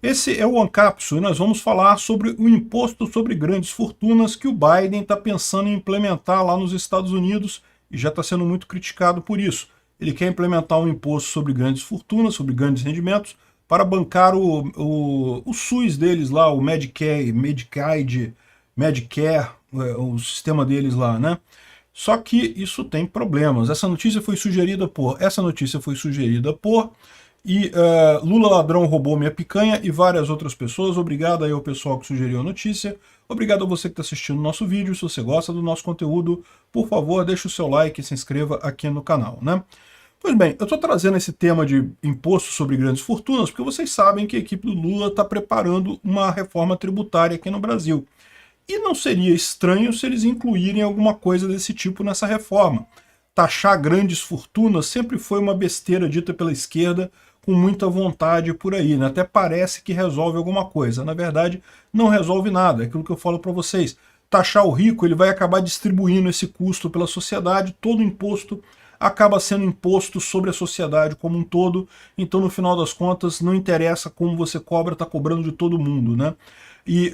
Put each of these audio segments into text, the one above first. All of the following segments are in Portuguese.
Esse é o OneCapsule e nós vamos falar sobre o imposto sobre grandes fortunas que o Biden está pensando em implementar lá nos Estados Unidos e já está sendo muito criticado por isso. Ele quer implementar um imposto sobre grandes fortunas, sobre grandes rendimentos, para bancar o SUS deles lá, o Medicare, Medicare, o sistema deles lá, né? Só que isso tem problemas. Essa notícia foi sugerida por e Lula ladrão roubou minha picanha e várias outras pessoas. Obrigado aí ao pessoal que sugeriu a notícia. Obrigado a você que está assistindo o nosso vídeo. Se você gosta do nosso conteúdo, por favor, deixe o seu like e se inscreva aqui no canal, né? Pois bem, eu estou trazendo esse tema de imposto sobre grandes fortunas porque vocês sabem que a equipe do Lula está preparando uma reforma tributária aqui no Brasil. E não seria estranho se eles incluírem alguma coisa desse tipo nessa reforma. Taxar grandes fortunas sempre foi uma besteira dita pela esquerda com muita vontade por aí, né? Até parece que resolve alguma coisa. Na verdade, não resolve nada. É aquilo que eu falo para vocês. Taxar o rico, ele vai acabar distribuindo esse custo pela sociedade, todo imposto acaba sendo imposto sobre a sociedade como um todo, então no final das contas não interessa como você cobra, está cobrando de todo mundo, né? E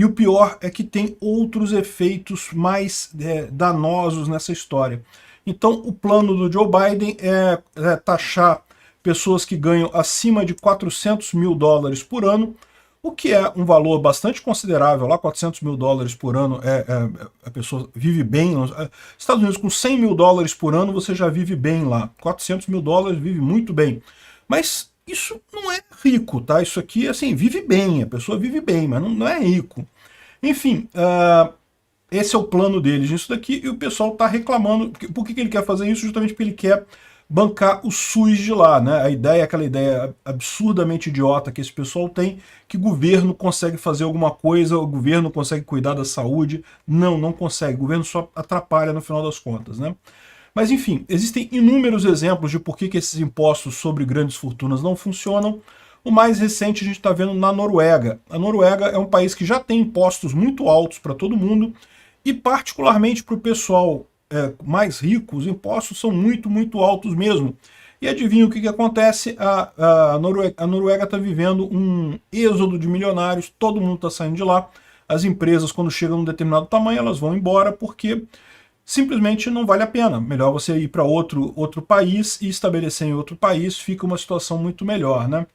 o pior é que tem outros efeitos mais danosos nessa história. Então o plano do Joe Biden é taxar pessoas que ganham acima de 400 mil dólares por ano, o que é um valor bastante considerável. Lá 400 mil dólares por ano, a pessoa vive bem. Estados Unidos com 100 mil dólares por ano você já vive bem lá. 400 mil dólares vive muito bem. Mas isso não é rico, tá? Isso aqui, assim, vive bem, a pessoa vive bem, mas não é rico. Enfim, esse é o plano deles nisso daqui, e o pessoal está reclamando. Por que ele quer fazer isso? Justamente porque ele quer bancar o SUS de lá, né? A ideia é aquela ideia absurdamente idiota que esse pessoal tem, que o governo consegue fazer alguma coisa, o governo consegue cuidar da saúde. Não consegue. O governo só atrapalha no final das contas, né? Mas enfim, existem inúmeros exemplos de por que esses impostos sobre grandes fortunas não funcionam. O mais recente a gente está vendo na Noruega. A Noruega é um país que já tem impostos muito altos para todo mundo, e particularmente para o pessoal mais rico, os impostos são muito altos mesmo. E adivinha o que acontece? A Noruega está vivendo um êxodo de milionários, todo mundo está saindo de lá. As empresas, quando chegam a um determinado tamanho, elas vão embora porque simplesmente não vale a pena. Melhor você ir para outro país e estabelecer em outro país, fica uma situação muito melhor, né?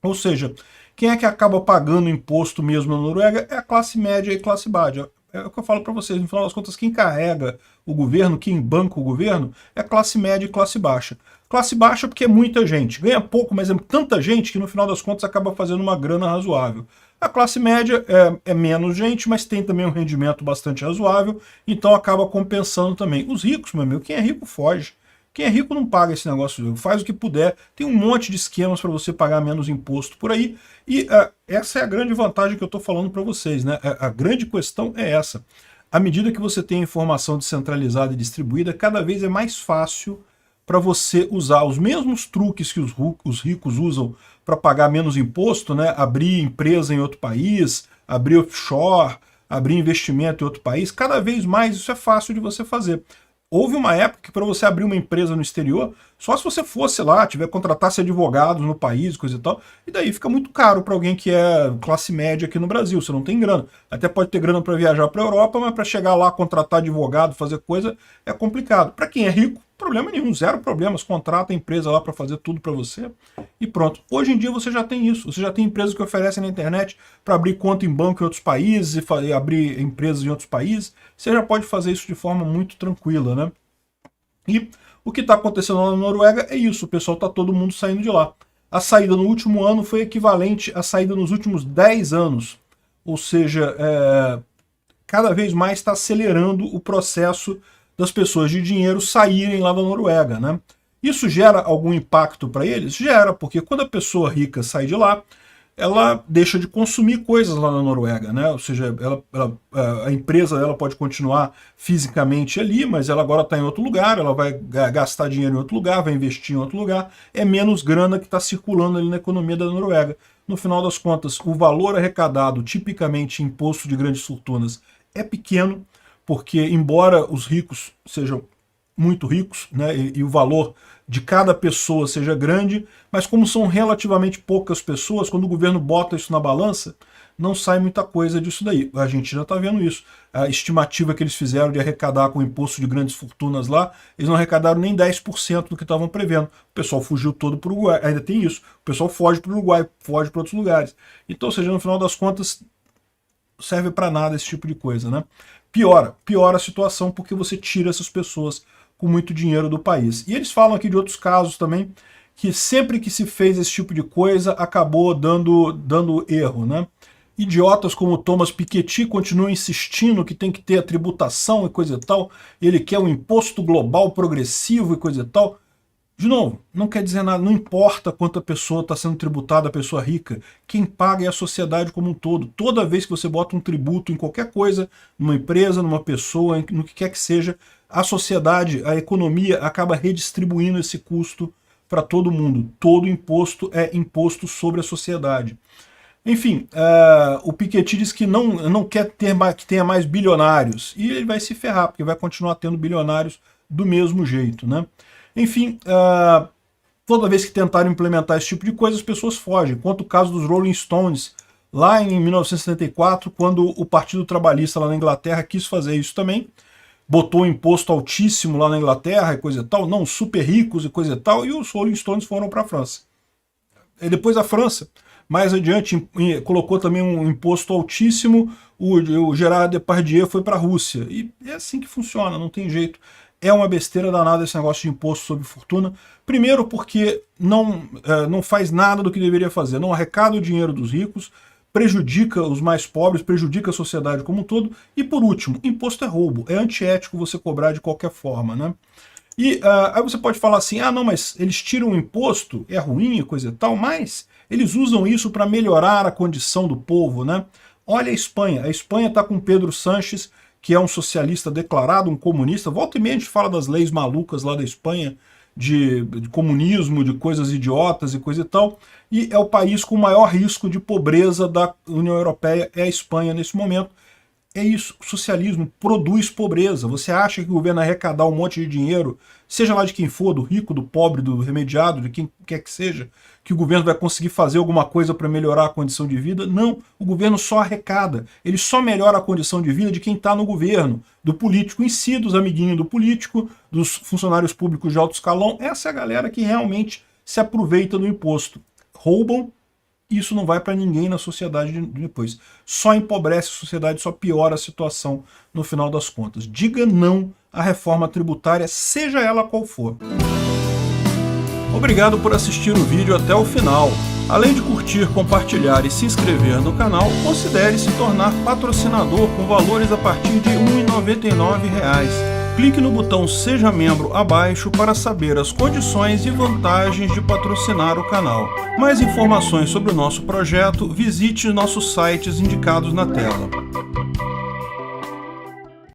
Ou seja, quem é que acaba pagando imposto mesmo na Noruega é a classe média e classe baixa. É o que eu falo para vocês, no final das contas, quem carrega o governo, quem banca o governo, é classe média e classe baixa. Classe baixa porque é muita gente, ganha pouco, mas é tanta gente que no final das contas acaba fazendo uma grana razoável. A classe média é menos gente, mas tem também um rendimento bastante razoável, então acaba compensando também. Os ricos, meu amigo, quem é rico foge. Quem é rico não paga esse negócio, faz o que puder. Tem um monte de esquemas para você pagar menos imposto por aí. E essa é a grande vantagem que eu estou falando para vocês, né? A grande questão é essa. À medida que você tem informação descentralizada e distribuída, cada vez é mais fácil para você usar os mesmos truques que os ricos usam para pagar menos imposto, né? Abrir empresa em outro país, abrir offshore, abrir investimento em outro país. Cada vez mais isso é fácil de você fazer. Houve uma época que para você abrir uma empresa no exterior, só se você fosse lá, contratasse advogados no país, coisa e tal, e daí fica muito caro para alguém que é classe média aqui no Brasil, você não tem grana. Até pode ter grana para viajar para a Europa, mas para chegar lá, contratar advogado, fazer coisa, é complicado. Para quem é rico, problema nenhum, zero problemas, contrata a empresa lá para fazer tudo para você e pronto. Hoje em dia você já tem isso, você já tem empresas que oferecem na internet para abrir conta em banco em outros países e abrir empresas em outros países, você já pode fazer isso de forma muito tranquila, né? E o que está acontecendo lá na Noruega é isso, o pessoal está todo mundo saindo de lá. A saída no último ano foi equivalente à saída nos últimos 10 anos, ou seja, cada vez mais está acelerando o processo das pessoas de dinheiro saírem lá da Noruega, né? Isso gera algum impacto para eles? Gera, porque quando a pessoa rica sai de lá, ela deixa de consumir coisas lá na Noruega, né? Ou seja, a empresa ela pode continuar fisicamente ali, mas ela agora está em outro lugar, ela vai gastar dinheiro em outro lugar, vai investir em outro lugar, é menos grana que está circulando ali na economia da Noruega. No final das contas, o valor arrecadado, tipicamente em imposto de grandes fortunas, é pequeno, porque embora os ricos sejam muito ricos, né, e o valor de cada pessoa seja grande, mas como são relativamente poucas pessoas, quando o governo bota isso na balança, não sai muita coisa disso daí. A gente já está vendo isso. A estimativa que eles fizeram de arrecadar com o imposto de grandes fortunas lá, eles não arrecadaram nem 10% do que estavam prevendo. O pessoal fugiu todo para o Uruguai. Ainda tem isso. O pessoal foge para o Uruguai, foge para outros lugares. Então, ou seja, no final das contas, serve para nada esse tipo de coisa, né? Piora a situação porque você tira essas pessoas com muito dinheiro do país. E eles falam aqui de outros casos também, que sempre que se fez esse tipo de coisa, acabou dando erro, né? Idiotas como Thomas Piketty continuam insistindo que tem que ter a tributação e coisa e tal, ele quer um imposto global progressivo e coisa e tal. De novo, não quer dizer nada, não importa quanto a pessoa está sendo tributada, a pessoa rica, quem paga é a sociedade como um todo. Toda vez que você bota um tributo em qualquer coisa, numa empresa, numa pessoa, no que quer que seja, a sociedade, a economia acaba redistribuindo esse custo para todo mundo. Todo imposto é imposto sobre a sociedade. Enfim, o Piketty diz que não quer que tenha mais bilionários, e ele vai se ferrar, porque vai continuar tendo bilionários do mesmo jeito, né? Enfim, toda vez que tentaram implementar esse tipo de coisa, as pessoas fogem. Quanto o caso dos Rolling Stones, lá em 1974, quando o Partido Trabalhista lá na Inglaterra quis fazer isso também, botou um imposto altíssimo lá na Inglaterra e coisa e tal, não, super ricos e coisa e tal, e os Rolling Stones foram para a França. E depois a França, mais adiante, colocou também um imposto altíssimo, o Gerard Depardieu foi para a Rússia. E é assim que funciona, não tem jeito. É uma besteira danada esse negócio de imposto sobre fortuna. Primeiro porque não faz nada do que deveria fazer. Não arrecada o dinheiro dos ricos, prejudica os mais pobres, prejudica a sociedade como um todo. E por último, imposto é roubo. É antiético você cobrar de qualquer forma, né? E aí você pode falar assim, não, mas eles tiram o imposto, é ruim e coisa e tal, mas eles usam isso para melhorar a condição do povo, né? Olha a Espanha está com Pedro Sánchez, que é um socialista declarado, um comunista. Volta e meia a gente fala das leis malucas lá da Espanha, de comunismo, de coisas idiotas e coisa e tal, e é o país com o maior risco de pobreza da União Europeia, é a Espanha nesse momento. É isso, o socialismo produz pobreza. Você acha que o governo arrecadar um monte de dinheiro, seja lá de quem for, do rico, do pobre, do remediado, de quem quer que seja, que o governo vai conseguir fazer alguma coisa para melhorar a condição de vida? Não, o governo só arrecada. Ele só melhora a condição de vida de quem está no governo, do político em si, dos amiguinhos do político, dos funcionários públicos de alto escalão. Essa é a galera que realmente se aproveita do imposto. Roubam. Isso não vai para ninguém na sociedade depois. Só empobrece a sociedade, só piora a situação no final das contas. Diga não à reforma tributária, seja ela qual for. Obrigado por assistir o vídeo até o final. Além de curtir, compartilhar e se inscrever no canal, considere se tornar patrocinador com valores a partir de R$ 1,99. Clique no botão Seja Membro abaixo para saber as condições e vantagens de patrocinar o canal. Mais informações sobre o nosso projeto, visite nossos sites indicados na tela.